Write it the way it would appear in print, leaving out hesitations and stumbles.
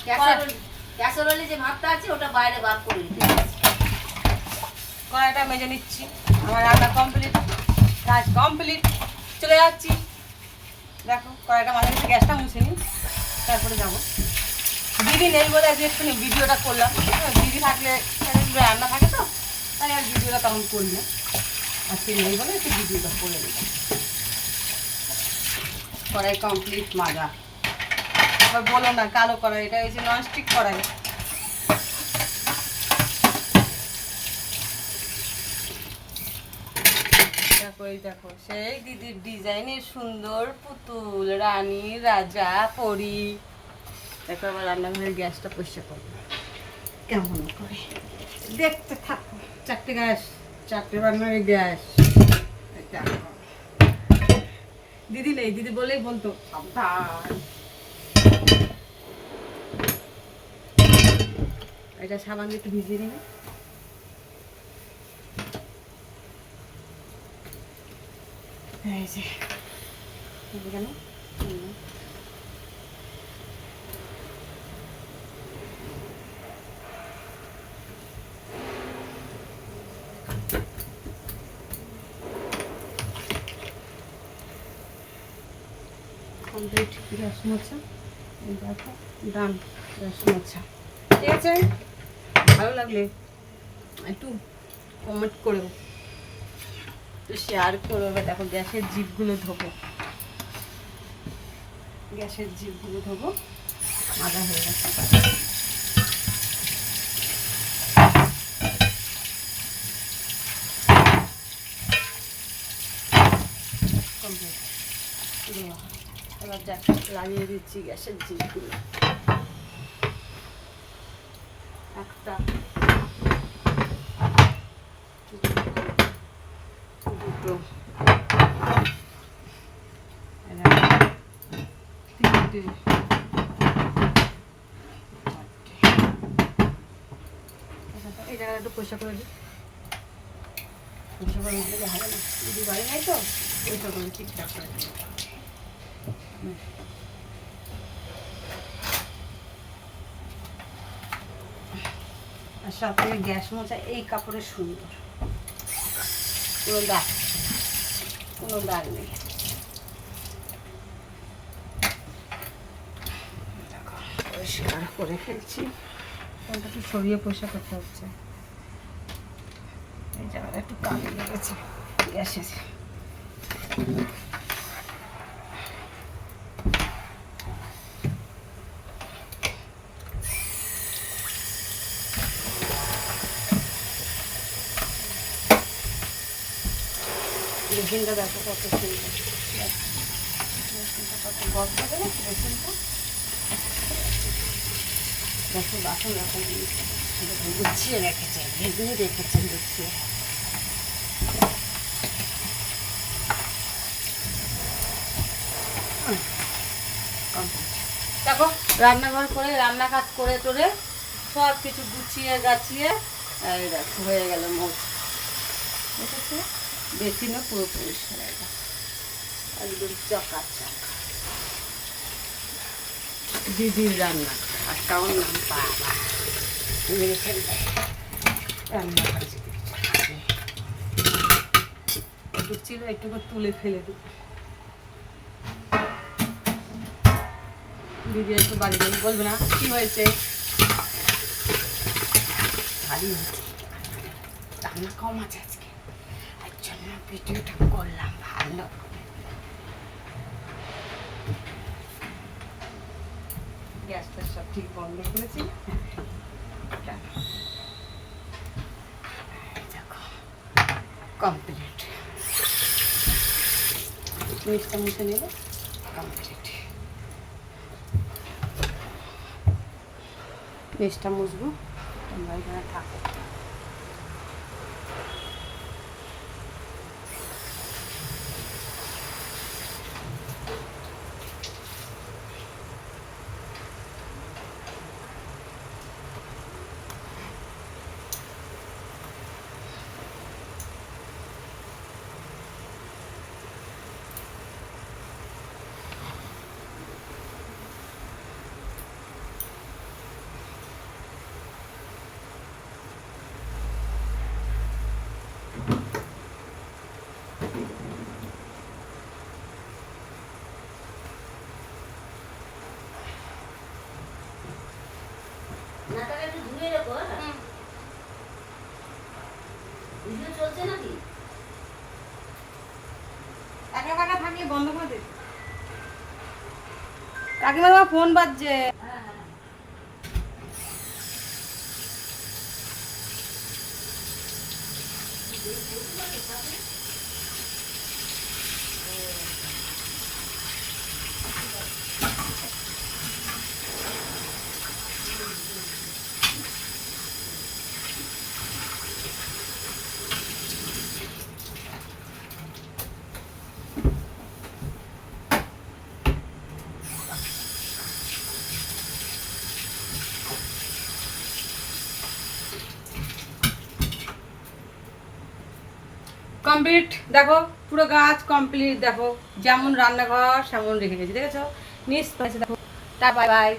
ক্যাসারোলে যে ভাতটা আছে ওটা বাইরে বার করে দিতে হবে। কড়াইটা মেজে নিচ্ছি। আমার রান্না কমপ্লিট, কাজ কমপ্লিট, চলে যাচ্ছি। দেখো কড়াইটা মাঝে মাঝে গ্যাসটা মুছে নিই, তারপরে যাবো। দিদি নেই বলে আজকে একটু ভিডিওটা করলাম। দিদি থাকলে রান্না থাকে তো, তাই আর ভিডিওটা তখন করি না। আজকে নেই বলে একটু ভিডিওটা করে নিলাম। কড়াই কমপ্লিট মাজা। আবার বলো না কালো কড়াই, এটা হচ্ছে ননস্টিক কড়াই। দেখো এই দেখো সেই দিদির ডিজাইনের সুন্দর পুতুল, রানী, রাজা, পরী। দেখো আবার রান্নাঘরের গ্যাসটা পরিষ্কার করবো কেমন করে, দেখতে থাকো। 4টে গ্যাস, 4টে রান্নার গ্যাস। দিদি নেই, দিদি বলেই বলতো সাবধান। এটা সাবান দিয়ে একটু ভিজিয়ে নিবে। এই যে কেন কমপ্লিট গ্যাস মোছা। এই দেখো ডান গ্যাস মোছা। ঠিক আছে, ভালো লাগলে একটু কমেন্ট করো, একটু শেয়ার করো। দেখো গ্যাসের জিপগুলো ধোবো, গ্যাসের জিপগুলো ধোবো। মাজা হয়ে গেছে। কমপ্লিট। এবার লাগিয়ে দিচ্ছি গ্যাসের জিপগুলো। একটা, দুটো, তিনটে, এই জায়গাটা একটু পরিষ্কার করে দিই। পরিষ্কার করে দিলে হবে না, দিদি বাড়ি নাই তো পরিষ্কার করে ঠিকঠাক করে দিই। আর সাথে গ্যাস মোছা এই কাপড়ের সুন্দর, কোনো দাগ নেই। পরিষ্কার করে ফেলছি। কোনটা একটু সরিয়ে পরিষ্কার করতে হচ্ছে। এই জায়গাটা একটু কালি লেগেছে গ্যাসের। বেসিনটা দেখো কত সুন্দর, বেসিনটা কত গরম হবে না বেসিনটা। দেখো বাসন রাখা জিনিস গুছিয়ে রেখেছে, ভেজে রেখেছে গুছিয়ে। দেখো রান্নাঘর করে রান্না কাজ করে টোরে সব কিছু গুছিয়ে গাছিয়ে এই দেখো হয়ে গেল মোট। দেখেছো বেসিনও পুরো পরিষ্কার একদম চকাচক। দিদির রান্না আর কারণ নাম বাবা মেরে ফেলবে রান্না করেছে। একটু ছিল একটু তুলে ফেলে দিই। দিদি একটু বাড়ি যাই বলবে না কি হয়েছে, ভারী হয়েছে রান্না কম আছে আজকে, তার জন্য ভিডিওটা করলাম ভালো। গ্যাসটা সব ঠিক বন্ধ করেছি। দেখো কমপ্লিট, মিষ্টা মুছে নেবে কমপ্লিট। মিষ্টা মুছবো, তোমরা এখানে থাকো। ডুবিয়ে রেখো, হ্যাঁ? ভিডিও চলছে নাকি? একা ফাঁকা থাকলে বন্ধ করে দে। কাকিমা তোমার ফোন বাজছে। হ্যাঁ, হ্যাঁ। কমপ্লিট দেখো, পুরো গাছ কমপ্লিট দেখো, যেমন রান্নাঘর সেমন রেখে গেছি, দেখেছো? নিচ পাশে দেখো। টা বাই বাই।